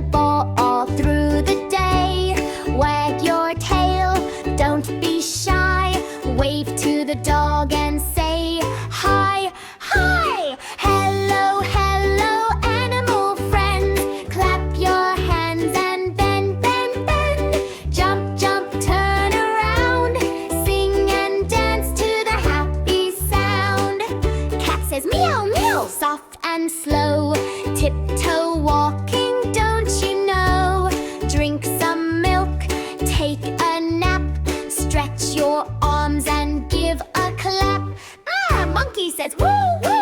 the ball all through the day. Wag your tail, don't be shy. Wave to the dog and say hi, hi. Hello, hello, animal friends. Clap your hands and bend, bend, bend. Jump, jump, turn around. Sing and dance to the happy sound. Cat says meow, meow, soft and slow. Tiptoe walking, don't you know? Drink some milk, take a nap. Stretch your arms and give a clap. Ah, monkey says woo, woo.